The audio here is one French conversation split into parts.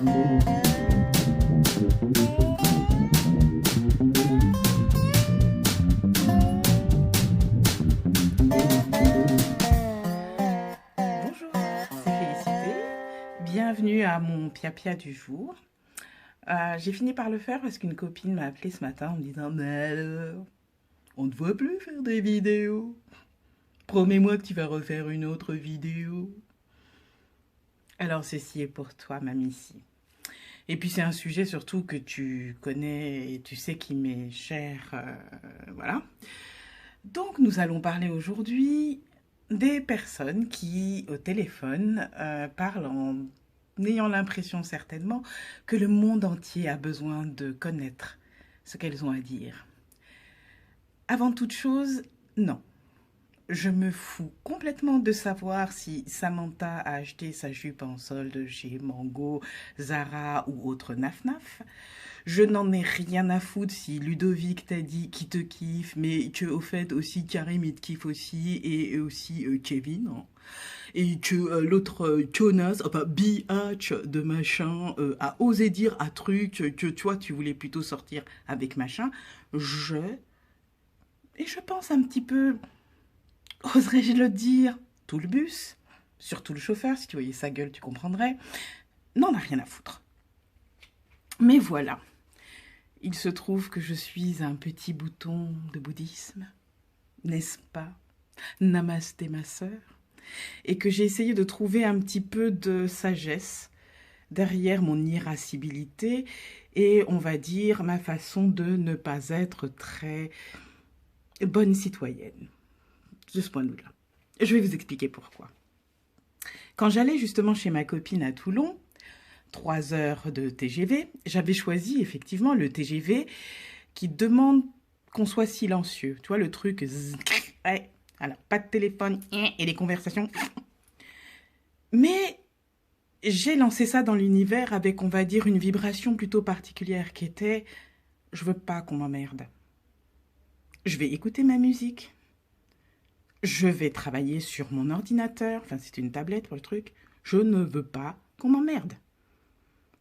Bonjour, c'est Félicité. Bienvenue à mon Pia du jour. J'ai fini par le faire parce qu'une copine m'a appelé ce matin en me disant mais alors, on ne voit plus faire des vidéos. Promets-moi que tu vas refaire une autre vidéo. Alors ceci est pour toi, ma Missy. Et puis c'est un sujet surtout que tu connais et tu sais qui m'est cher. Voilà. Donc nous allons parler aujourd'hui des personnes qui, au téléphone, parlent en ayant l'impression certainement que le monde entier a besoin de connaître ce qu'elles ont à dire. Avant toute chose, non. Je me fous complètement de savoir si Samantha a acheté sa jupe en solde chez Mango, Zara ou autre naf-naf. Je n'en ai rien à foutre si Ludovic t'a dit qu'il te kiffe, mais que au fait aussi Karim il te kiffe aussi, et aussi Kevin. Hein. Et que l'autre Jonas, enfin Biatch de machin, a osé dire un truc que toi tu voulais plutôt sortir avec machin. Et je pense un petit peu, oserais-je le dire, tout le bus, surtout le chauffeur, si tu voyais sa gueule tu comprendrais, n'en a rien à foutre. Mais voilà. Il se trouve que je suis un petit bouton de bouddhisme, n'est-ce pas? Namasté ma sœur. Et que j'ai essayé de trouver un petit peu de sagesse derrière mon irascibilité et, on va dire, ma façon de ne pas être très bonne citoyenne. De ce point de vue-là. Je vais vous expliquer pourquoi. Quand j'allais justement chez ma copine à Toulon, 3 heures de TGV, j'avais choisi effectivement le TGV qui demande qu'on soit silencieux. Tu vois, le truc, ouais, alors, pas de téléphone et les conversations. Mais j'ai lancé ça dans l'univers avec, on va dire, une vibration plutôt particulière qui était « je veux pas qu'on m'emmerde. Je vais écouter ma musique. Je vais travailler sur mon ordinateur. Enfin, c'est une tablette pour le truc. Je ne veux pas qu'on m'emmerde.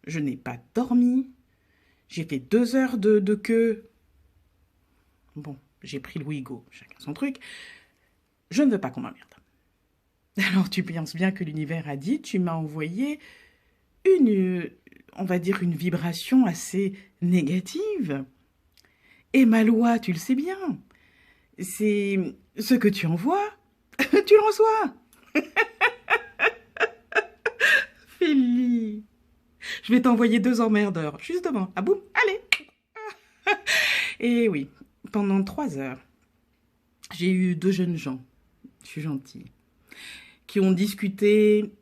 Je n'ai pas dormi. J'ai fait 2 heures de queue. Bon, j'ai pris le Ouigo, chacun son truc. Je ne veux pas qu'on m'emmerde. Alors, tu penses bien que l'univers a dit, tu m'as envoyé on va dire, une vibration assez négative. Et ma loi, tu le sais bien, c'est ce que tu envoies, tu le reçois. Félie. Je vais t'envoyer 2 emmerdeurs, juste devant. Ah boum, allez. Et oui, pendant 3 heures, j'ai eu 2 jeunes gens, je suis gentille, qui ont discuté,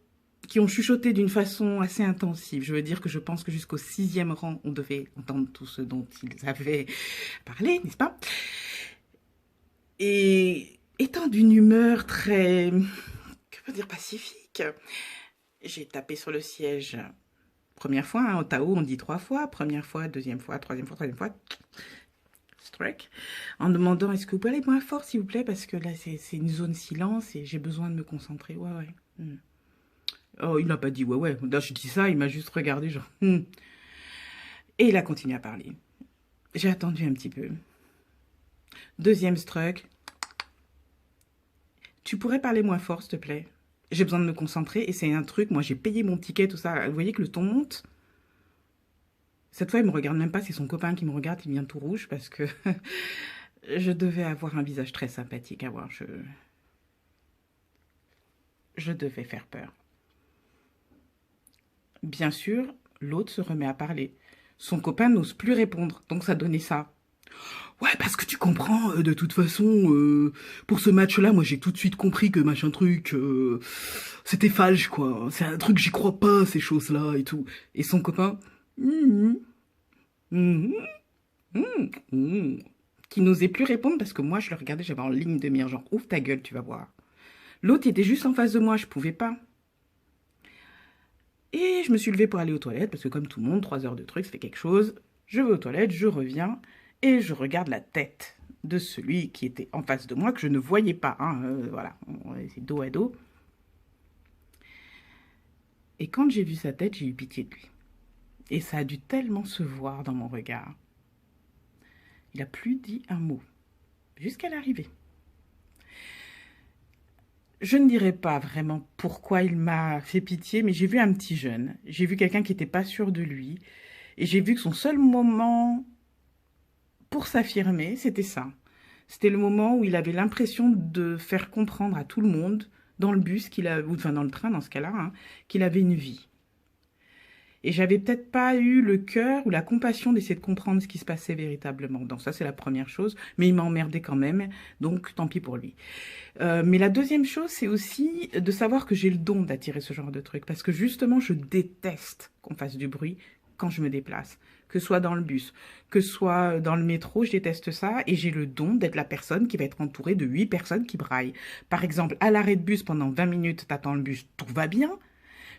qui ont chuchoté d'une façon assez intensive. Je veux dire que je pense que jusqu'au 6e rang, on devait entendre tout ce dont ils avaient parlé, n'est-ce pas? Et étant d'une humeur très, que peut dire, pacifique, j'ai tapé sur le siège. Première fois, hein, au Tao, on dit 3 fois. Première fois, deuxième fois, troisième fois. Strike. En demandant, est-ce que vous pouvez aller moins fort, s'il vous plaît? Parce que là, c'est une zone silence et j'ai besoin de me concentrer. Ouais. Oh, il n'a pas dit ouais. Là, je dis ça, il m'a juste regardé, genre. Et il a continué à parler. J'ai attendu un petit peu. Deuxième struck. Tu pourrais parler moins fort, s'il te plaît? J'ai besoin de me concentrer et c'est un truc, moi j'ai payé mon ticket, tout ça. Vous voyez que le ton monte? Cette fois, il me regarde même pas, c'est son copain qui me regarde, il devient tout rouge parce que je devais avoir un visage très sympathique à voir. Je devais faire peur. Bien sûr, l'autre se remet à parler. Son copain n'ose plus répondre, donc ça donnait ça. Ouais, parce que tu comprends, de toute façon, pour ce match-là, moi j'ai tout de suite compris que machin truc, c'était falche, quoi. C'est un truc, j'y crois pas, ces choses-là et tout. Et son copain, qui n'osait plus répondre parce que moi je le regardais, j'avais en ligne de mire, genre ouvre ta gueule, tu vas voir. L'autre était juste en face de moi, je pouvais pas. Et je me suis levée pour aller aux toilettes parce que comme tout le monde, 3 heures de truc, ça fait quelque chose. Je vais aux toilettes, je reviens et je regarde la tête de celui qui était en face de moi, que je ne voyais pas. Hein, voilà, c'est dos à dos. Et quand j'ai vu sa tête, j'ai eu pitié de lui. Et ça a dû tellement se voir dans mon regard. Il n'a plus dit un mot, jusqu'à l'arrivée. Je ne dirais pas vraiment pourquoi il m'a fait pitié, mais j'ai vu un petit jeune. J'ai vu quelqu'un qui n'était pas sûr de lui. Et j'ai vu que son seul moment pour s'affirmer, c'était ça. C'était le moment où il avait l'impression de faire comprendre à tout le monde, dans le bus, ou enfin dans le train dans ce cas-là, hein, qu'il avait une vie. Et j'avais peut-être pas eu le cœur ou la compassion d'essayer de comprendre ce qui se passait véritablement. Donc ça, c'est la première chose. Mais il m'a emmerdé quand même, donc tant pis pour lui. Mais la deuxième chose, c'est aussi de savoir que j'ai le don d'attirer ce genre de truc. Parce que justement, je déteste qu'on fasse du bruit quand je me déplace. Que ce soit dans le bus, que ce soit dans le métro, je déteste ça. Et j'ai le don d'être la personne qui va être entourée de 8 personnes qui braillent. Par exemple, à l'arrêt de bus, pendant 20 minutes, t'attends le bus, tout va bien.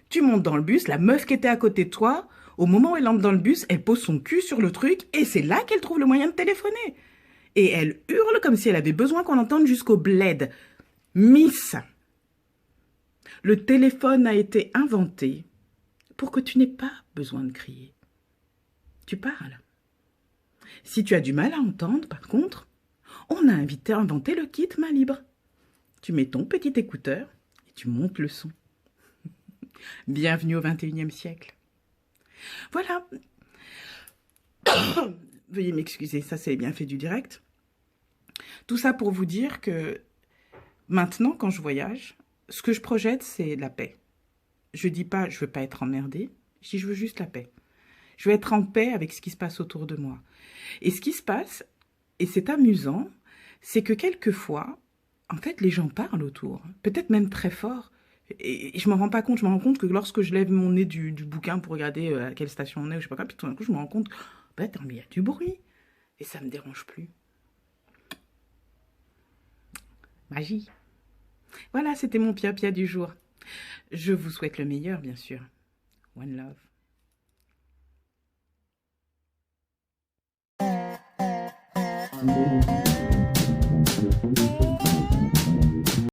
Tu montes dans le bus, la meuf qui était à côté de toi, au moment où elle entre dans le bus, elle pose son cul sur le truc et c'est là qu'elle trouve le moyen de téléphoner. Et elle hurle comme si elle avait besoin qu'on l'entende jusqu'au bled. Miss, le téléphone a été inventé pour que tu n'aies pas besoin de crier. Tu parles. Si tu as du mal à entendre, par contre, on a inventé le kit main libre. Tu mets ton petit écouteur et tu montes le son. Bienvenue au 21e siècle. Voilà. Veuillez m'excuser, ça c'est bien fait du direct. Tout ça pour vous dire que maintenant, quand je voyage, ce que je projette, c'est la paix. Je dis pas, je veux pas être emmerdée, je dis, je veux juste la paix. Je veux être en paix avec ce qui se passe autour de moi. Et ce qui se passe, et c'est amusant, c'est que quelquefois, en fait, les gens parlent autour, peut-être même très fort. Et je m'en rends pas compte, je me rends compte que lorsque je lève mon nez du bouquin pour regarder à quelle station on est, ou je sais pas quoi, puis tout d'un coup je me rends compte, bah attends, mais il y a du bruit, et ça me dérange plus. Magie. Voilà, c'était mon pia-pia du jour. Je vous souhaite le meilleur, bien sûr. One love.